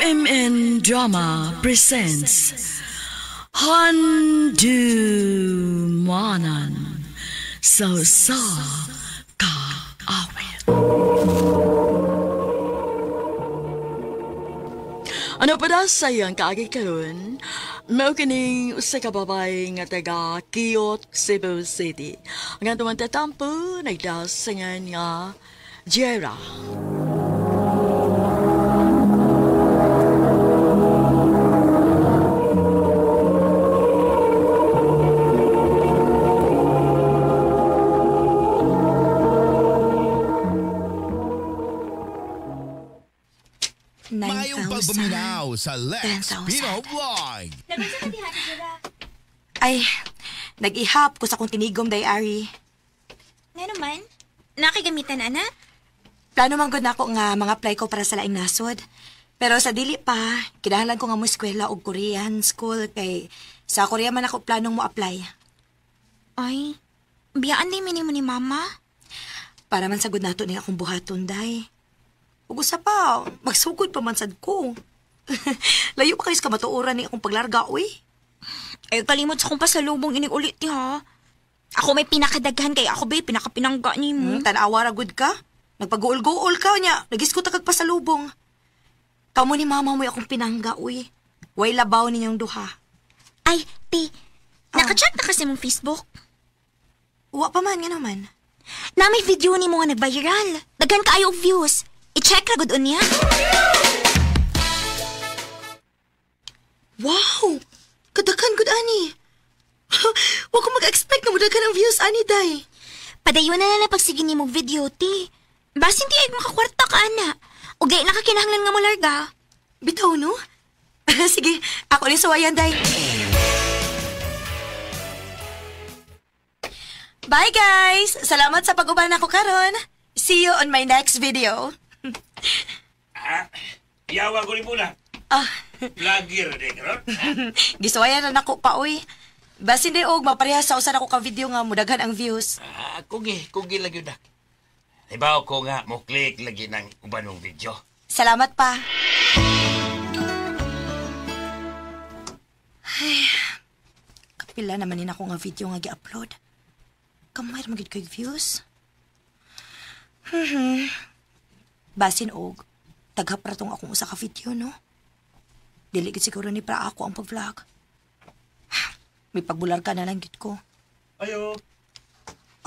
RMN Drama presents Handumanan sa Kaawit. Ano pa da sayang kaagi karon? Mao kining usa ka babay nga taga Kiyot, Cebu City. Ang tuman tatampo nagdasangan nga Jera. Mayong pagbuminaw sa Lex Pino Vlog. Ay, nag-ihap ko sa kong tinigom, Ari. Nga naman, nakigamitan, ana? Plano man gud nako nga mga apply ko para sa laing nasod. Pero sa dili pa, kinahanglan ko nga mo eskwela og Korean school kay sa Korea man ako planong mo apply. Ay, biyaan din minimo ni mama. Para man sagud nato ni akong buhaton, day. Ug usa pa, magsugod pa man sad ko. Layo pa kayo sa kamatuoran ni akong paglarga, uy. Ay, kalimot sa kong pasalubong inig ulit, ha? Ako may pinakadaghan kay ako, ba, pinakapinangga ni mo. Tanawa ra gud ka? Nagpag-uol-guol ka niya. Nagiskot ka kag pasalubong. Kamo ni mama mo akong pinangga, uy. Way labaw ninyong duha. Ay, ti, naka-check na kasi mong Facebook. Uwa pa man, nga naman. Na may video ni mo nga nag-viral. Daghan kaayo og views. I-check ra gud unya. Wow! Kadakan gud ani. Wa ko mag-expect na mudaghan ang views ani, day. Padayon na lang pagsige ni mong video, ti. Basin ti ay makakwarta ka, ana. O gay nakakinahanglan nga mo larga. Bitaw, no? Sige, ako rin sawayan, day. Bye, guys! Salamat sa pag-uban ako karon. See you on my next video. Yawa ko rin muna. Vlogger din, karon? Gisuwayan na nako pa, uy. Basin di og maparehas sa usan ako ka video nga mudaghan ang views. Kugi lagi na. Ibaw ko nga mo click lagi ng uban mong video. Salamat pa. Ay, kapila naman din ako nga video nga gi-upload. Kamay ra magid kay views. Basin og taghapratong akong usa ka video, no? Dili gid siguro ni para ako ang pag-vlog. May pagbular ka na lang gid ko. Ayo.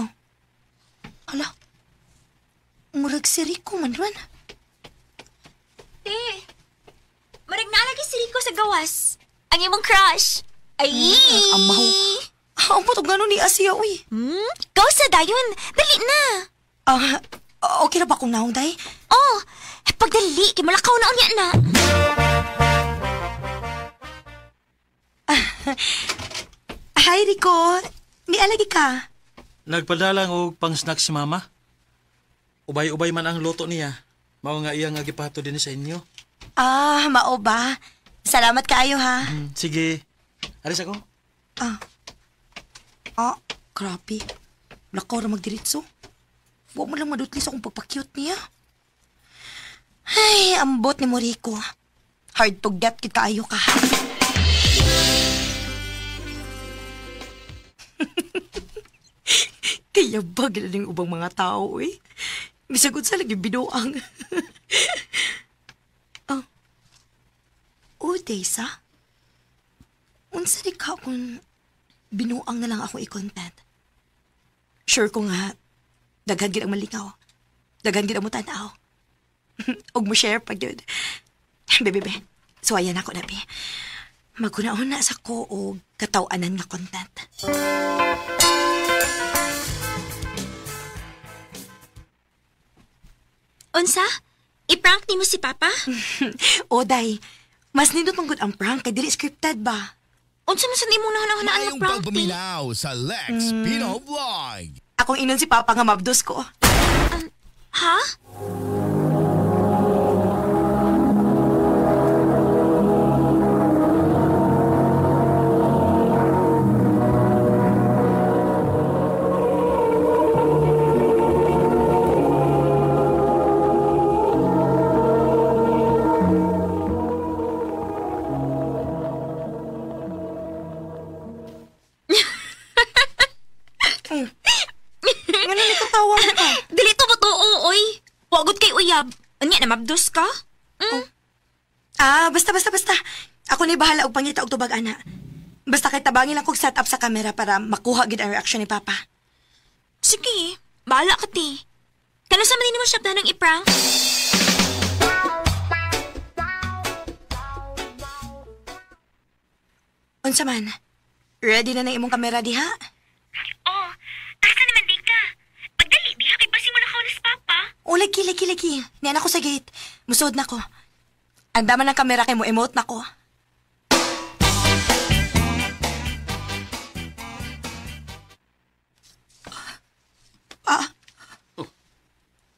Oh. Ala. Murag si Rico man ron. Ti, marag naalagi si Rico sa gawas. Ang imong crush. Ay! Amaw. Ang putog gano'n ni Asia, uy. Gawas na dayon. Dali na. Okay na ba kung naong, day? Oh, pagdali, kimalakaw na unya na. Hi, Rico. Nialagi ka. Nagpadalang og pang-snack si mama. Ubay-ubay man ang luto niya. Mao nga iya nga gipahato din sa inyo. Mao ba? Salamat kaayo, ha? Sige. Alis ako. Grabe. Lakaw ra magdiritso. Huwag mo lang madutli sa akong pagpakyut niya. Ay, ambot ni Moriko. Hard to get kit kaayo ka. Kaya bagay na ng ubang mga tao, eh. Misagod sa lagi binuang. Daysa? Unsa di ka kung binuang na lang ako i-content? Sure ko nga, daghan gid ang malingaw. Daghan gid ang mutanaw. Og mo share pa gyud. Bebe, so ayan ako na, be. Magunahon na sa ko og kataw-anan nga content. Unsa? I-prank ni mo si Papa? Day, mas nindot mong good ang prank kay dili scripted ba? Unsa man sa imong nahanaan nga Mayong prank? pagbuminaw sa Lex Pino Vlog. Akong inon si Papa nga mabdos ko. Ha? Basta. Ako ni bahala og pangita og tubag ana. Basta kay tabangin lang kog set up sa kamera para makuha gid ang reaction ni Papa. Sige, bahala ka, ti. Kano sa man mo siya planong i-prank? Unsa man? Ready na imong kamera diha? Oh, asa naman di ka? Pagdali, di kay basi mo na kaunas, Papa. O, lagi. Niyan ako sa gate. Musod na ko. Ang dama ng kamera kay mo emote na ko.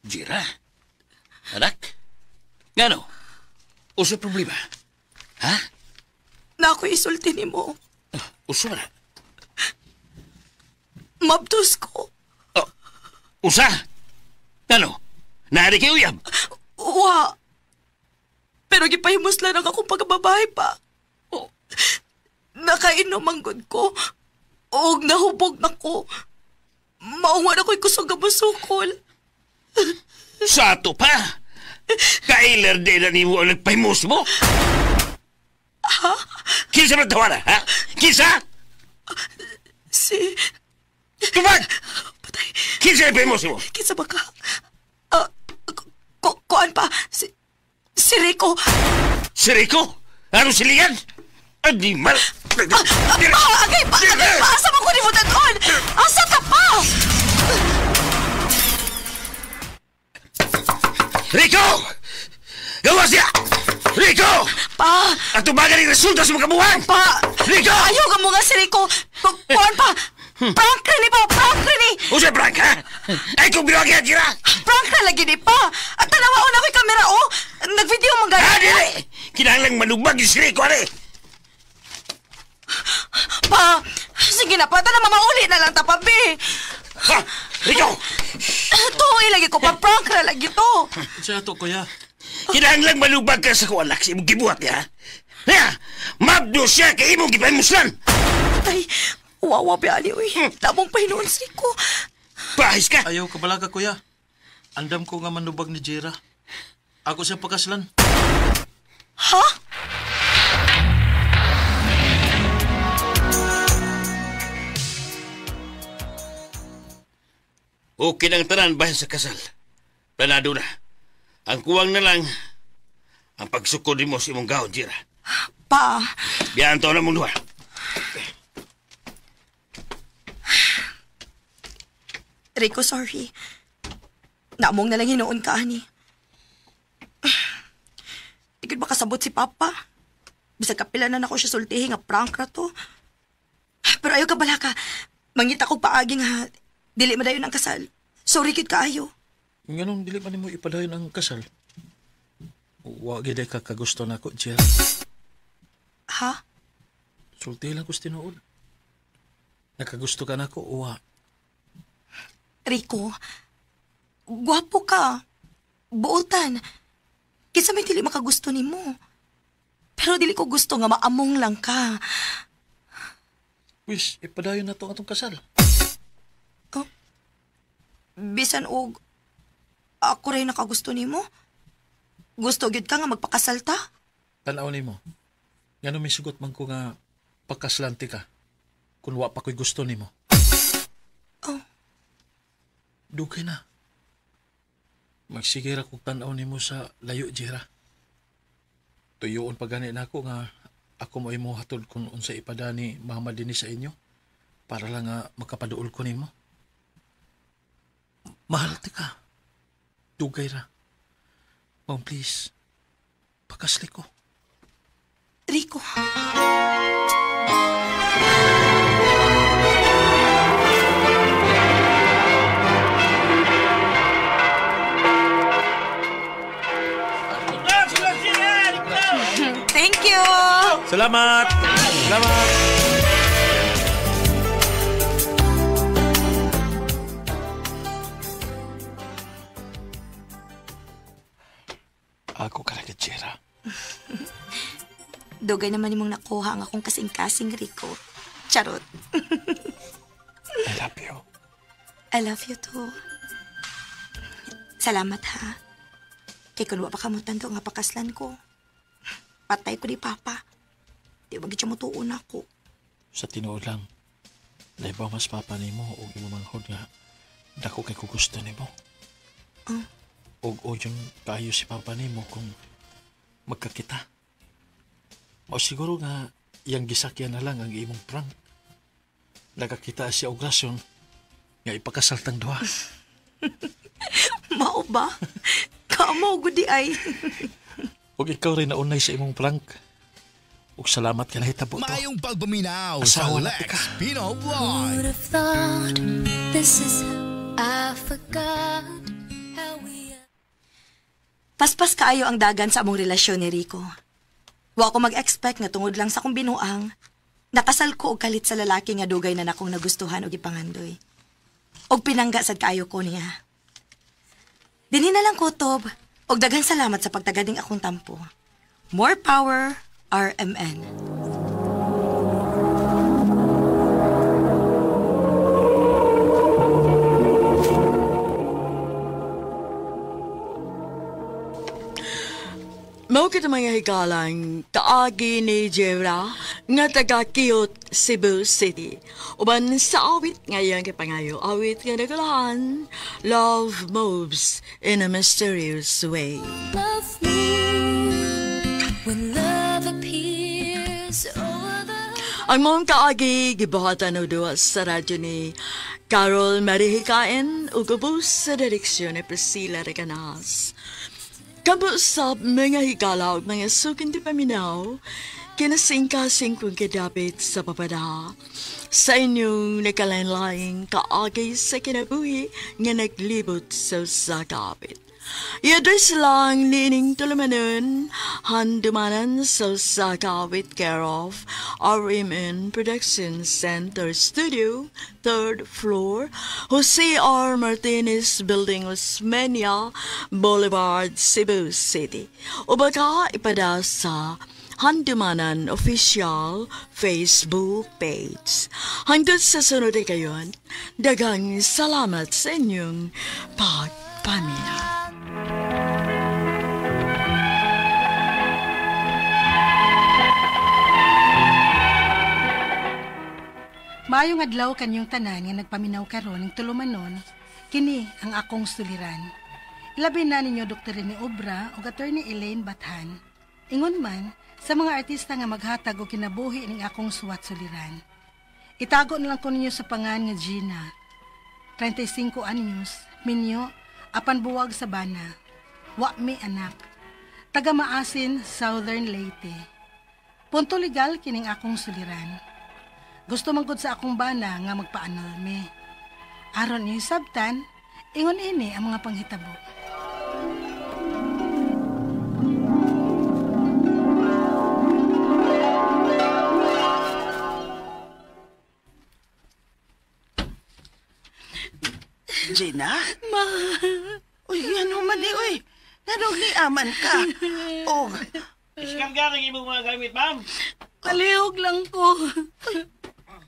Jira? Anak? Ngano? Usa problema? Ha? Na ako isulti ni mo. Usa na? Mabdos ko. Usa? Ngano? Naari kayo uyab? Wa. Pero gipahimos lang ang akong pagbabahay pa. Oh. Nakainom ang good ko. O nahubog na ko. Maungan ako'y kusog ang musukol. Sa ato pa? Kailer din na ni mo ang nagpahimos mo? Ha? Kinsa man tawana, ha? Kinsa? Tubag! Patay. Kinsa nagpahimos mo? Kinsa ba ka? Kuan pa. Si Rico. Si Rico? Ano siligan? Animal! Agay pa! Asa mo ko ni mo taton? Asa ka pa? Rico! Gawa siya! Rico! Pa! Ato baga ng resulta sa mga kabuhan! Pa! Rico! Ayaw ka mo nga si Rico! Kuan pa! Prank na ni pa! Prank na ni! O siya, Frank, ha? Ay, kung binawag yan, Jira! Prank na lagi ni pa! At tanawa na ko'y kamera, oh! Nag-video mong Ha, gano'n. dire! Kinahanglang manubag yung si Rico, ano? Pa! Sige na pa, mamauli na lang tapabi! Ha? Rico! Tuhoy lagi ko pa, prank na lagi to! Sa ato, kuya. Kinahanglang manubag ka sa kuwalak sa imong gibuhat niya, ha? Ha? Mabdo siya kay imong gipahimuslan! Ay, wawa biali, uy. Tabong pahinuon si Rico. Pahis ka! Ayaw ka balaga, kuya. Andam ko nga manubag ni Jira. Ako siya pagkaslan. Ha? Okay ng tanan bahin sa kasal. Planado na. Ang kuwang na lang, ang pagsukod mo sa imong gahon, Jira. Pa! Biyaan to na mong luha. Rico, sorry. Naamong na lang hinuon ka, ani. Ikot ba kasabot si Papa? Bisag kapilanan ako siya sultihin nga prank na to. Pero ayaw ka bala ka. Mangita ko paaging ha. Dili madayon ang kasal. Sorry kid kaayo. Ganun, dili man mo ipadayon ang kasal. Wag gid ka kagusto na ko, Jira. Ha? Sulti lang ko tinuod. Nakagusto ka na ko, uwa. Rico, gwapo ka. Buotan. Kinsa may dili makagusto nimo. Pero dili ko gusto nga maamong lang ka. Wish, ipadayon na to atong kasal. Bisan og ako rin nakagusto nimo. Gusto gyud ka nga magpakasal ta? Tanaw ni mo. Ngano may sugot man ko nga pagkaslanti ka. Kung wa pa ko'y gusto ni mo. Oh. Dugay na. Magsigira kong tanaw ni mo sa layo, Jira. Tuyoon pa gani na ako nga ako mo imo hatod kung unsa ipada ni Mama Dini sa inyo para lang nga makapaduol ko nimo. Mahal ti ka. Dugay ra. Mom, please. Pakasli ko. Rico. Thank you. Salamat! Salamat! Ako ka na, Jira. Dugay naman nimong nakuha ang akong kasing-kasing, Rico. Charot. I love you. I love you too. Salamat ha. Kay kung wa pa kamutan to nga pakaslan ko. Patay ko ni Papa. Di ba siya mutuon ako. Sa tinuod lang, laibaw mas papa nimo o imo manghod nga dako kay kugusto nimo. O yung kayo si papa nimo kung magkakita. O siguro nga yang gisakyan na lang ang imong prank. Nagkakita siya og rason nga ipakasaltang duha. Mao ba? Kaamo gudi ay. Og ikaw rin naunay sa imong prank. Ug salamat ka na hitabo to. Mayong pagbuminaw sa Asawa na Lex tika. Pino Vlog. Would have thought this is how I forgot how we. Paspas kaayo ang dagan sa among relasyon ni Rico. Wa ko mag-expect nga tungod lang sa akong binuang, nakasal ko og kalit sa lalaki nga dugay na nakong nagustuhan og ipangandoy. Og pinangga sad kaayo ko niya. Dinhi na lang kutob, og daghang salamat sa pagtagading akong tampo. More power, RMN. Mao kita mga higalang kaagi ni Jera nga taga Kiyot, Cebu City. Uban sa awit ngayon kipangayo, awit nga nagalahan, Love Moves in a Mysterious Way. Love me when love appears over the. Ang mong kaagi gibuhatan o duwa sa radyo ni Carol Marihikain ug ubos sa direksyon ni Priscilla Reganas. Kabusap mga higala ug mga sukin di paminaw, kinasingkasing kong kadapit sa papada. Sa inyong nakalain-laing kaagay sa kinabuhi nga naglibot sa sakapit. I-address lang nining tulumanon, handumanan sa sakawit care of RMN Production Center Studio, 3rd floor, Jose R. Martinez Building, Osmeña Boulevard, Cebu City. O baka ipada sa Handumanan Official Facebook page. Hanggang sa sunod ay kayon, dagang salamat sa inyong pagpaminaw. Maayong adlaw kanyong tanan nga nagpaminaw karon ng tulumanon, kini ang akong suliran. Labi na ninyo Dr. Rene Obra o Attorney Elaine Bathan. Ingon man sa mga artista nga maghatag o kinabuhi ning akong suwat suliran. Itago na lang ko ninyo sa pangan nga Gina. 35 anyos, minyo, apan buwag sa bana. Wa mi anak. Taga Maasin, Southern Leyte. Punto legal kining akong suliran. Gusto man gud sa akong bana nga magpaanol me. Aron niyo sabtan, ingon ini ang mga panghitabo. Gina? Ma, Uy, ano man di, uy. Nanong niaman ka. Oh, Iskam ka ng imong mga gamit, ma'am. palihog lang ko.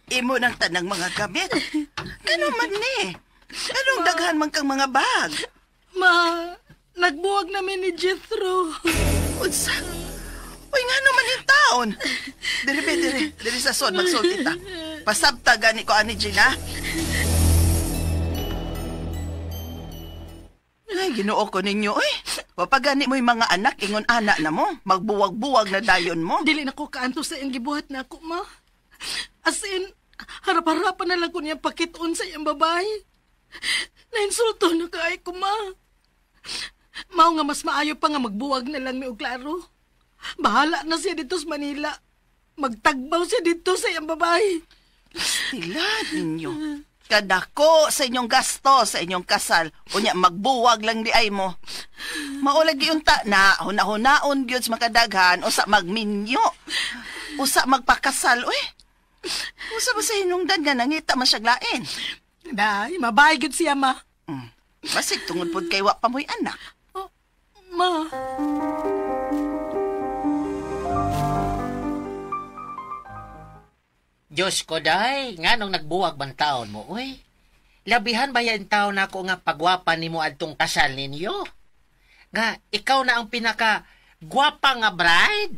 imo ng tanang mga gamit. Kano man ni? Anong daghan man kang mga bag? Ma, nagbuwag namin ni Jethro. Unsa? Uy, nga naman yung taon. Diri sa son, magsulti ta. Pasabta gani ko ani Gina. Ay, ginoo ko ninyo, uy. Wapagani mo yung mga anak, ingon anak na mo. Magbuwag-buwag na dayon mo. Dili na ko kaanto sa iyang gibuhat na ako, ma. As in, harap-harapan na lang ko niya pakiton sa iyang babae. Nainsulto na kaay ko, ma. Mao nga mas maayo pa nga magbuwag na lang ni Oklaro. Bahala na siya dito sa Manila. Magtagbaw siya dito sa iyang babae. Tila ninyo. Kadako sa inyong gasto sa inyong kasal. Unya, magbuwag lang di ay mo. Maulagi unta na, hunahunaon gyud sa makadaghan, usa magminyo. Usa magpakasal, uy. Usa ba sa hinungdan nga nangita masyaglain? Day, mabayagid siya, ma. Basig tungod pod kay wa pa mo'y anak. Oh, ma. Diyos ko, day, nga nung nagbuwag bang taon mo, uy. Labihan ba yan taon ako nga pagwapa ni mo adtong kasal ninyo? Nga, ikaw na ang pinaka-gwapa nga bride.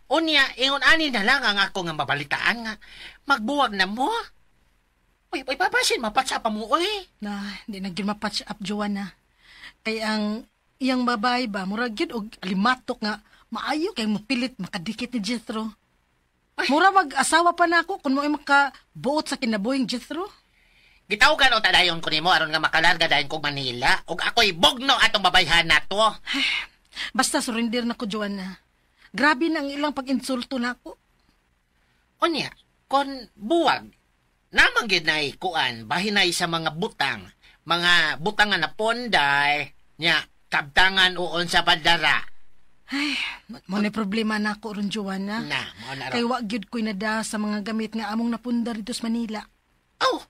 Unya, ingon ani na lang ang ako nga mabalitaan nga. Magbuwag na mo. Uy, papasin, mapatsa pa mo, uy. Na, hindi na gyud mapatch up, Joanna. Kay ang iyang babae ba, murag gyud og alimatok nga, maayo kay mapilit makadikit ni Jethro. Mura mag-asawa pa na ako kung mo ay makabuot sa kinabuhing Jethro. Gitawagan o tadayon ko nimo aron nga makalarga dayon kog Manila ug ako'y bugno atong babayhan nato. Basta surrender na ko, Joanna. Grabe na ang ilang pag-insulto na ako. Unya, kon buwag, namang gyud na ikuan, bahinay sa mga butang nga na ponday, nya, kabtangan uon sa padara. Ay, mo na problema na ako ron, Joanna. Na, mo na Kay ron. wa gyud ko'y nada sa mga gamit nga among napundar dito sa Manila. Oh,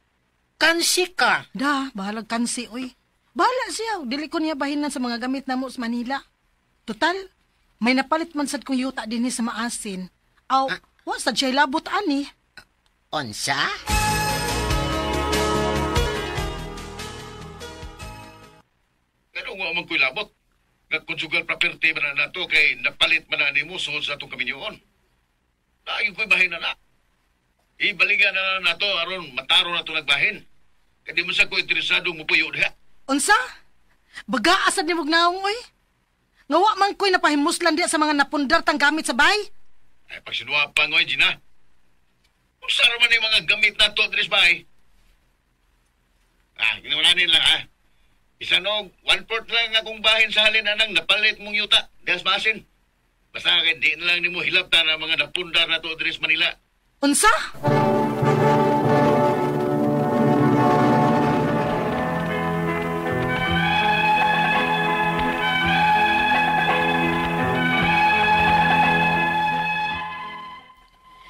kansi ka. Da, bahalag kansi, oy. Bahala siya, dili ko niya bahinan sa mga gamit na mo sa Manila. Total, may napalit man sad kong yuta din sa maasin. Aw, wa sad siya labot ani. Onsa? Pero nga man ko'y labot. Nag-conjugal property man na nato kay napalit man na ni mo suhod sa itong kaminyoon. Lagi ko'y bahin na na. Ibaligan na nato aron mataro na ito nagbahin. Kaya di mo sa ko interesado mo puyo diha. Unsa? Baga asad ni Mugnaong, oy. Ngawa man ko'y napahimuslan diya sa mga napundar tang gamit sa bahay. Ay, pag sinuwa pa ngoy, Gina. Kung saan man yung mga gamit na to, Dres Bay? Ginawanin lang, ha? Isa no, 1/4 lang akong bahin sa halin anang napalit mong yuta. Diyas masin. Basta kaya di na lang ni mo hilapta na mga napundar na to, Dres Manila. Unsa?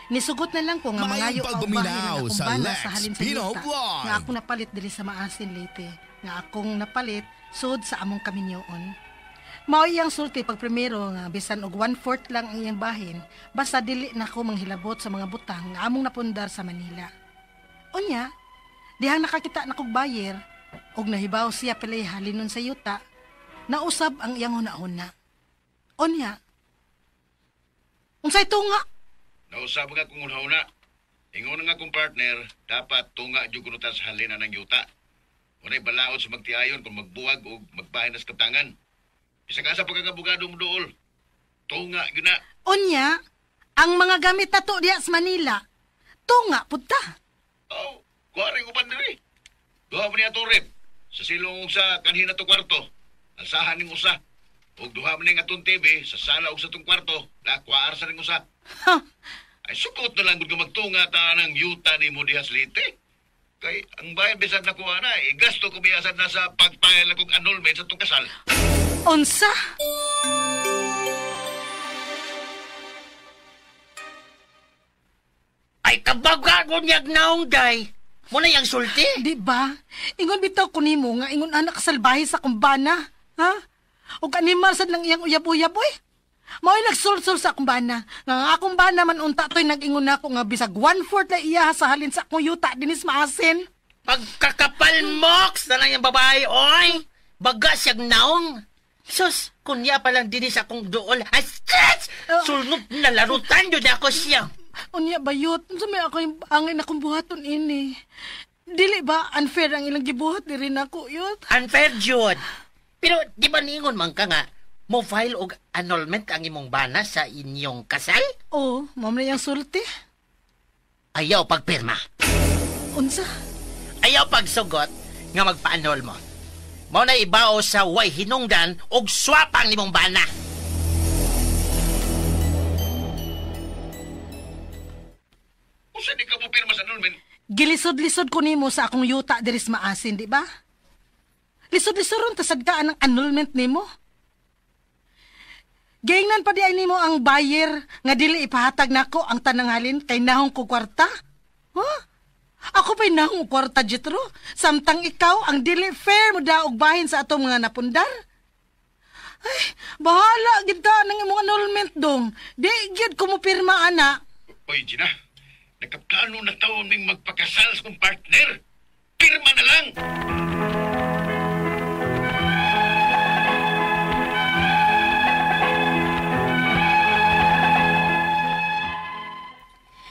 Nisugot na lang ko nga Maayong mangayo ang pagbuminaw bahay na akong sa bana Lex sa halin sa Pino yuta Vlog. nga akong napalit diri sa maasin late. Nga akong napalit sud sa among kaminyoon. Mao iyang sulti pag primero nga bisan og 1/4 lang ang iyang bahin basta dili na ko manghilabot sa mga butang nga among napundar sa Manila. Unya, dihang nakakita na kog bayer og nahibaw siya pilay halinon sa yuta, nausab ang iyang hunahuna. Unya, unsay tunga? Nausap nga kung una-una. Ingon nga kong partner, dapat tunga dyan kunutan sa halin ng yuta. Unay balaod sa magtiayon kung magbuwag o magbahin na sa katangan. Isa ka sa pagkakabugado mo dool. Tunga, yun na. Unya, ang mga gamit na to diya sa Manila, tunga punta. Oh, kuwaring upan diri. Duha mo niya itong rep. Sa silong sa kanina to kwarto. Alsahan ning usa. O duha mo ning atong TV sa sala og sa itong kwarto. Lakwaar sa ning usa. Ay sukot na lang kung magtunga ta ng yuta ni mo diha sa lite. Kay ang bayan bisag na kuha na, gasto ko biyasan na sa pagpahal akong annulment sa itong kasal. Unsa? Ay, kabagagon niyag naong day. Muna yung sulti. Di ba? Ingon bitaw ko nimo nga ingon anak kasalbahe sa kumbana. Ha? O animal sad lang iyang uyab-uyab, oy. Mao'y nagsulsul sa akong bana. Nga ang akong bana man unta to'y nag-ingon na ako nga bisag 1/4 na iya sa halin sa akong yuta dinis maasin. Pagkakapal moks na lang yung babae, oy. Bagas yung naong. Sus, kunya pa lang dinis akong dool. Ay, sus! Sulnop na larutan yun ako siya. Unya bayot, sa may ako yung angin akong buhaton ini. Dili ba unfair ang ilang gibuhat diri nako yut? Unfair, Jude. Pero di ba ningon man ka nga, mo file og annulment ang imong bana sa inyong kasal? Oo, ma'am na yung sulti. Ayaw pagpirma. Unsa? Ayaw pagsugot nga magpa-annul mo. Mao na ibao sa way hinungdan og swapang nimong bana. Kung saan di ka mo pirma sa annulment, Gilisod-lisod ko nimo sa akong yuta diri sa maasin, di ba? Lisod-lisod ron tasad ka ang annulment nimo. Gaingnan pa di ay nimo ang buyer nga dili ipahatag nako ang tanangalin kay nahong ko kwarta? Huh? Ako pa'y nahong kwarta, Jethro. Samtang ikaw ang dili fair mo daog bahin sa atong mga napundar. Ay, bahala gid ka ng imong annulment dong. Di gid ko mo pirma, ana. oy Gina, nagkaplano na taon ning magpakasal sa kong partner. Pirma na lang!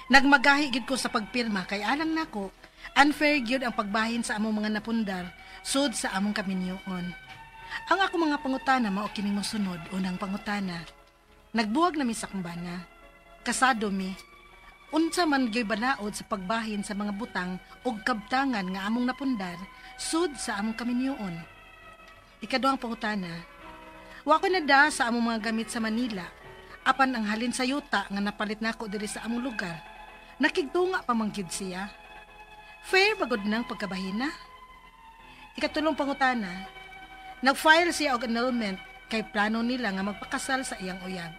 Nagmagahi gid ko sa pagpirma kay alang nako, unfair gyud ang pagbahin sa among mga napundar sud sa among kaminyoon. Ang ako mga pangutana mao kining mosunod. Unang pangutana. Nagbuwag na mi sa kumbana. Kasado mi. Unsa man gyud banaod sa pagbahin sa mga butang ug kabtangan nga among napundar sud sa among kaminyoon. Ikaduhang pangutana. Wa ko nada sa among mga gamit sa Manila. Apan ang halin sa yuta nga napalit nako diri sa among lugar. Nakigtunga pa man gyud siya. Fair bagod nang pagkabahina. Ikatulong pangutana. Nag-file siya og annulment kay plano nila nga magpakasal sa iyang uyab.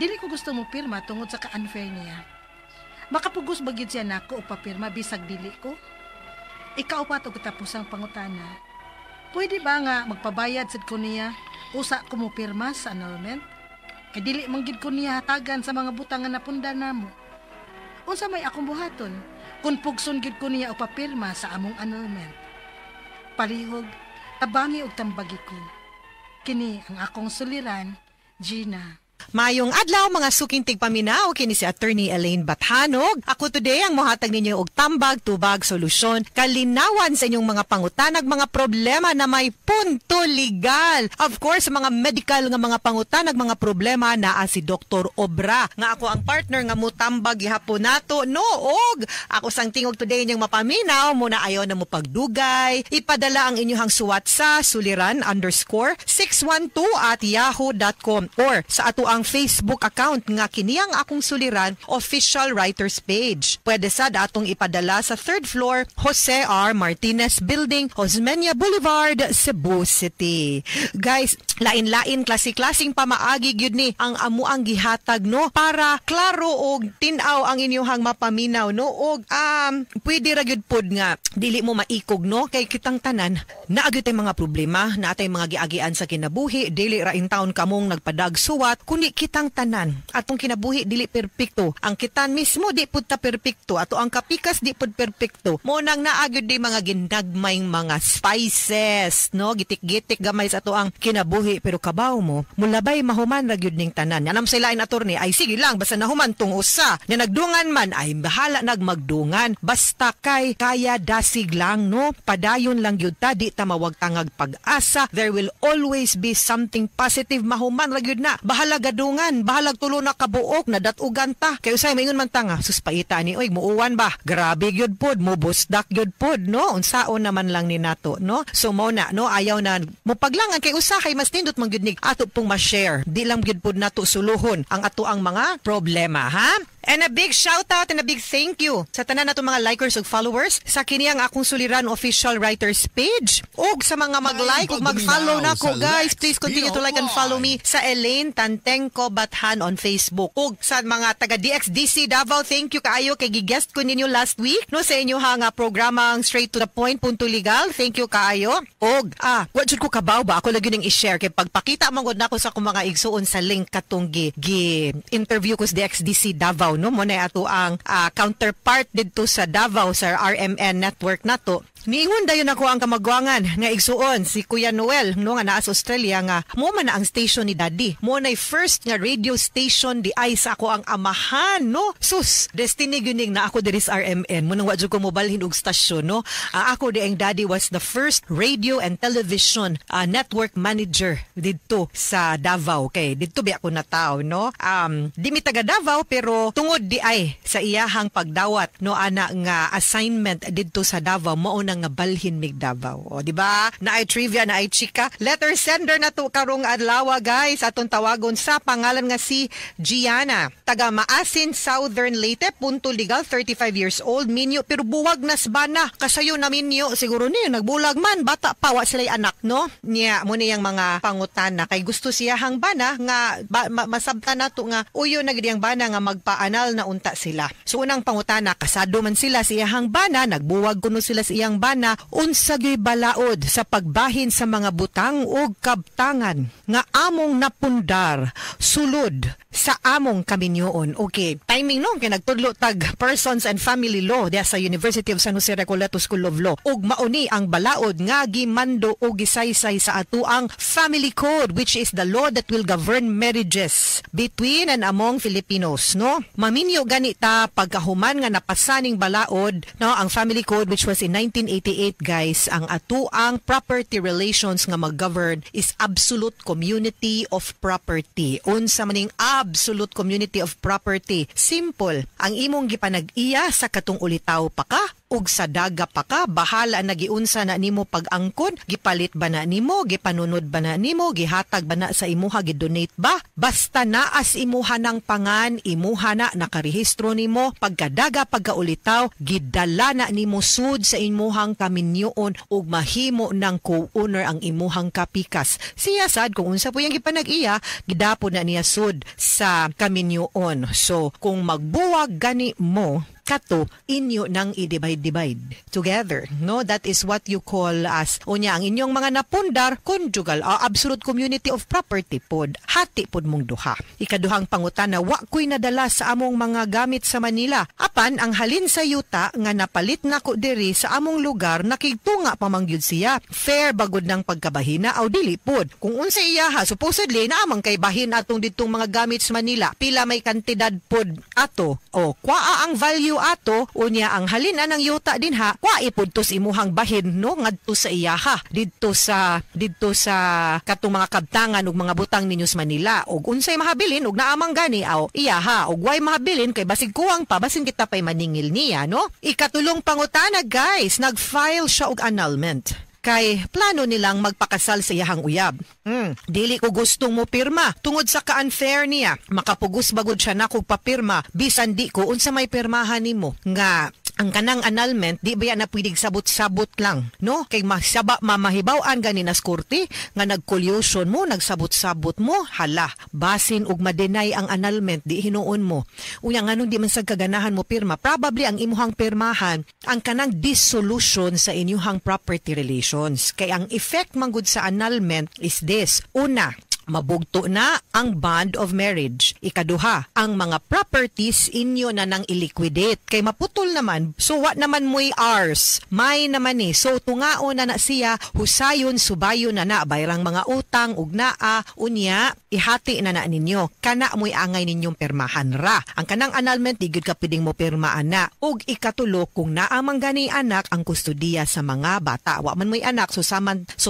Dili ko gusto mo pirma tungod sa ka-unfair niya. Makapugos ba gyud siya nako og papirma bisag dili ko? Ikaupat og katapusang pangutana. Pwede ba nga magpabayad sad ko niya usa ko mo pirma sa annulment? Kay dili man gyud ko niya hatagan sa mga butang nga napundar namo. Unsa may akong buhaton kung pugson gyud ko niya og papirma sa among annulment? Palihog, tabangi og tambagi ko. Kini ang akong suliran, Gina. Mayong adlaw mga suking tigpaminaw kini si Attorney Elaine Bathanog. Ako today ang mohatag ninyo og tambag tubag solusyon kalinawan sa inyong mga pangutanag mga problema na may punto legal. Of course, mga medical nga mga pangutanag mga problema naa si Dr. Obra nga ako ang partner nga mutambag gihapon nato noog. Ako sang tingog today inyong mapaminaw muna ayo na mo pagdugay. Ipadala ang inyong suwat sa suliran_612@yahoo.com or sa ato ang Facebook account nga kiniyang akong suliran official writers page. Pwede sad atong ipadala sa 3rd floor Jose R. Martinez Building, Osmeña Boulevard, Cebu City. Guys, lain-lain klase-klaseng pamaagi gyud ni ang amuang gihatag no para klaro og tin-aw ang inyong mapaminaw no og pwede ra gyud pod nga dili mo maikog no kay kitang tanan naagyo tay mga problema natay mga giagian sa kinabuhi dili ra in town kamong nagpadag suwat kundi kitang tanan atong kinabuhi dili perpekto ang kitan mismo di pud ta perpekto ato ang kapikas di pud perpekto mo nang naagyo di mga ginagmayng mga spices no gitik-gitik gamay sa ato ang kinabuhi pero kabaw mo mulabay mahuman ra gyud ning tanan yanam sa lain attorney ay sige lang basta nahuman tong usa nga nagdungan man ay bahala nagmagdungan basta kay kaya dasig lang no padayon lang gyud ta di ta mawag tangag pag-asa there will always be something positive mahuman ra gyud na bahala gadungan bahalag tulo na kabuok na datugan ta kay usay maingon man ta nga suspaita ni oy muuwan ba grabe gyud pod mo busdak gyud pod no unsaon naman lang ni nato no so mo na no ayaw na mo paglangan kay usa kay mas nindot man gyud ni ato pong ma-share di lang gyud pod nato suluhon ang ato ang mga problema ha. And a big shout out and a big thank you sa tanan nato mga likers ug followers sa kini ang akong suliran official writers page ug sa mga mag-like ug mag-follow nako guys please continue to like and follow me sa Elaine Tantengco Bathan on Facebook ug sa mga taga DXDC Davao thank you kaayo kay gi-guest ko ninyo last week no sa inyo nga programang straight to the point punto legal thank you kaayo ug wa jud ko kabaw ba ako lagi ning i-share kay pagpakita man gud nako sa akong mga igsuon sa link katong gi interview ko sa DXDC Davao no mo na ato ang counterpart didto sa Davao sa RMN network nato niingon dayon ako ang kamagwangan nga igsuon si Kuya Noel no nga naa sa Australia nga mo man na ang station ni Daddy mo na first nga radio station di ay sa ako ang amahan no sus destiny gyuning na ako diri sa RMN mo nang wa jud ko mobalhin og stasyon no ako di ang Daddy was the first radio and television network manager didto sa Davao kay didto bi ako nataw no di mi taga Davao pero tungod di ay sa iyahang pagdawat no ana nga assignment didto sa Davao mao nga balhin mig Davao. O di ba? Na ay trivia na ay chika. Letter sender na to karong adlaw guys. Atong tawagon sa pangalan nga si Gianna. Taga Maasin, Southern Leyte, punto legal, 35 years old. Minyo pero buwag na sbana. Kasayo na minyo siguro niyo nagbulag man bata pa wa sila'y anak no. Niya mo niyang mga pangutana kay gusto siya hang bana nga masabta nato nga uyo na gid ang bana nga magpaanal na unta sila. So unang pangutana kasado man sila sa iyang bana nagbuwag kuno sila sa iyang bana unsa gyoy balaod sa pagbahin sa mga butang ug kabtangan nga among napundar sulod sa among kaminyoon. Okay, timing no, kay nagtudlo tag Persons and Family Law diya sa University of San Jose Recoleto School of Law. Ug mauni ang balaod nga gimando o gisaysay sa atuang Family Code, which is the law that will govern marriages between and among Filipinos, no? Maminyo ganita pagkahuman nga napasaning balaod, no, ang Family Code which was in 1988, guys, ang atuang property relations nga mag-govern is absolute community of property. Unsa maning absolute community of property? Simple. Ang imong gipanag-iya sa katong ulitaw pa ka ug sa daga pa ka, bahala na giunsa na nimo pag-angkon, gipalit ba na nimo, gipanunod ba na nimo, gihatag ba na sa imuha, gidonate ba? Basta naas imuha ng pangan, imuha na nakarehistro nimo, pagkadaga pagkaulitaw, gidala na nimo sud sa imuhang kaminyoon ug mahimo ng co-owner ang imuhang kapikas. Siya sad kung unsa po yang gipanag-iya, gidapo na niya sud sa kaminyoon. So, kung magbuwag gani mo, kato inyo nang i-divide together, no? That is what you call as unya ang inyong mga napundar conjugal, absolute community of property pod, hati pod mong duha. Ikaduhang pangutana, wa ko'y nadala sa among mga gamit sa Manila, apan ang halin sa yuta nga napalit nako diri sa among lugar, nakigtunga pa mangyud siya, fair bagod ng pagkabahina aw dili pod? Kung unsa iya ha, supposedly na amang kay bahin atong ditong mga gamit sa Manila, pila may kantidad pod ato, o kwaa ang value ato, unya ang halina ng yuta din ha, kwa ipudtos imuhang bahin, no, ngadto sa iyaha didto sa katong mga kabtangan ug mga butang ninyo sa Manila, ug unsay mahabilin ug naamang gani aw iyaha, ug way mahabilin kay basig kuwang pa basin kita pay maningil niya, no? Ikatulong pangutana, guys, nag-file siya og annulment kay plano nilang magpakasal sa iyahang uyab. Dili ko gustong mo pirma tungod sa ka-unfair niya. Makapugos bagod siya na kog papirma bisan di ko unsa may pirmahan nimo nga ang kanang annulment, di ba yan na pwedeng sabot-sabot lang, no? Kay mamahibaw-an gani nas korte nga nag-collusion mo, nagsabot-sabot mo, hala, basin ug ma-deny ang annulment, di hinuon mo. Unya nga nung di man sad kaganahan mo pirma, probably ang imuhang pirmahan ang kanang dissolution sa inyuhang property relations. Kay ang effect manggod sa annulment is this. Una, mabugto na ang bond of marriage. Ikaduha, ang mga properties inyo na nang iliquidate. Kay maputol naman, so what naman mo'y ours? May naman eh. So tungaon na siya, husayon, subayon na bayrang mga utang, ug naa, unya, ihati na ninyo. Kana mo'y angay ninyong permahan ra. Ang kanang annulment, di gud ka pwedeng mo permaan na. Ug ikatulo, kung naamang gani anak, ang kustudiya sa mga bata. Wa man mo'y anak, so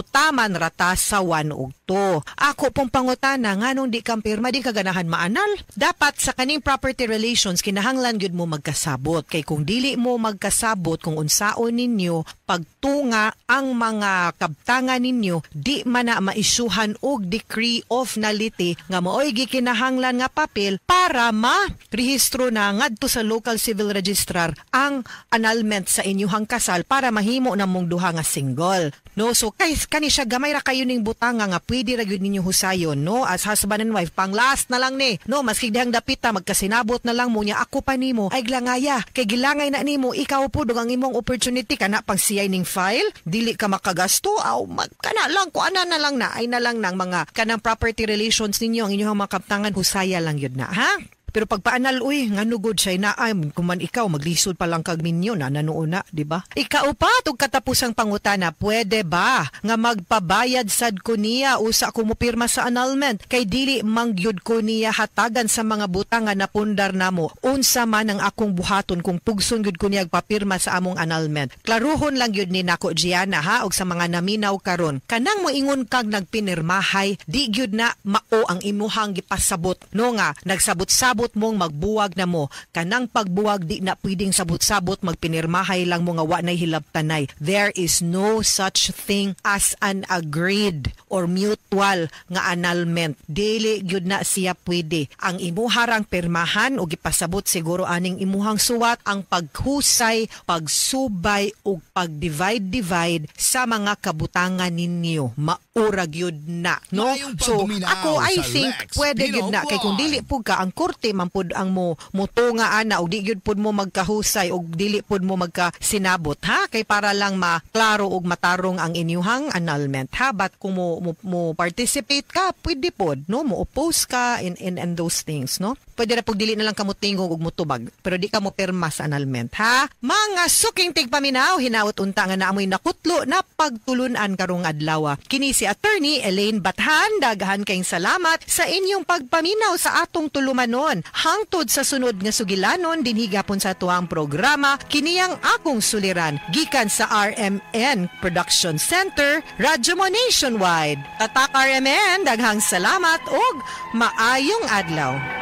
taman rata sa 1 ug 2. Ako pong pangutana, nga nung di kang pirma, di kaganahan maanal. Dapat sa kaning property relations, kinahanglan gyud mo magkasabot. Kay kung dili mo magkasabot, kung unsaon ninyo, pagtunga ang mga kabtangan ninyo, di man na maisyuhan og decree of nullity nga maoy gikinahanglan nga papel para ma-rehistro na ngadto sa local civil registrar ang annulment sa inyuhang kasal para mahimo na mong duha nga single. No, so kani siya gamay ra kayo ning butanga nga pwede ra gyud ninyo husayon, no, as husband and wife, pang last na lang ni, no, maski dihang dapita magkasinabot na lang mo niya, ako pa nimo ay glangaya kay gilangay na nimo, ikaw pud ang imong opportunity kana pang siyay ning file, dili ka makagasto aw kana lang ko ana na lang na ay na lang nang mga kanang property relations ninyo, ang inyong mga kaptangan husaya lang yun na, ha? Pero pagpaanal, uy, nga nugod siya na ay, kuman ikaw, maglisod pa lang kag minyo na nanuuna, di ba? Ikaw pa, tug katapusang pangutana, pwede ba nga magpabayad sad ko niya usa ko mo pirma sa annulment kay dili mangyud ko niya hatagan sa mga butang nga napundar namo. Unsa man ang akong buhaton kung pugson gyud ko niya papirma sa among annulment. Klaruhon lang gyud ni nako Gianna ha, og sa mga naminaw karon. Kanang moingon kag nagpinirmahay, di gyud na mao ang imuhang gipasabot. No nga, nagsabot-sabot mong magbuwag na mo. Kanang pagbuwag di na pwedeng sabot-sabot magpinirmahay lang mo nga wa nay hilabtanay. There is no such thing as an agreed or mutual nga annulment. Dili gyud na siya pwede. Ang imuharang pirmahan o gipasabot siguro aning imuhang suwat ang paghusay, pagsubay ug pagdivide sa mga kabutangan ninyo. Maura gyud na, no? So ako I think pwede gyud na kay kung dili pug ka ang korte importante man pud ang mutunga ana og di gyud pud mo magkahusay og dili pud mo magkasinabot ha kay para lang maklaro og matarong ang inyuhang annulment ha but kung mo participate ka pwede pod no mo oppose ka in those things no pwede ra pug dili na lang kamo tingog og mutubag pero di ka mo pirma sa annulment ha mga suking tigpaminaw hinaut unta nga naamoy nakutlo na pagtulunan karong adlaw kini si Attorney Elaine Bathan daghan kayong salamat sa inyong pagpaminaw sa atong tulumanon hangtod sa sunod nga sugilanon dinhi gapon sa tuang programa kiniyang akong suliran gikan sa RMN Production Center Radyo Mo Nationwide tatak RMN daghang salamat og maayong adlaw.